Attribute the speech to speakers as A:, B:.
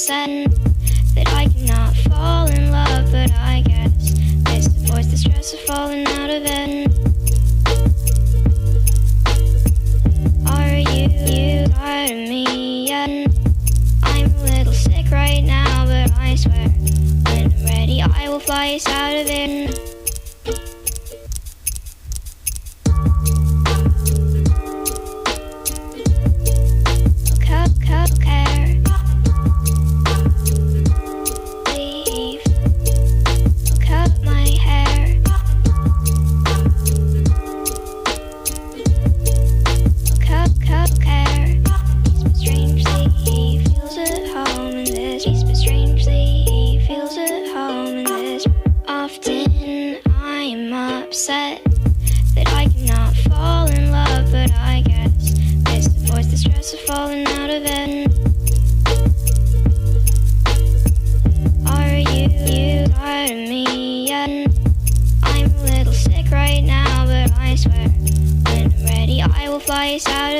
A: upset that I cannot fall in love, but I guess it's the voice, the stress of falling out of bed. Are you tired of me yet? I'm a little sick right now, but I swear when I'm ready I will fly us out of it. Often I'm upset that I cannot fall in love, but I guess it's the voice, the stress of falling out of bed. Are you tired of me yet? I'm a little sick right now, but I swear when I'm ready I will fly us out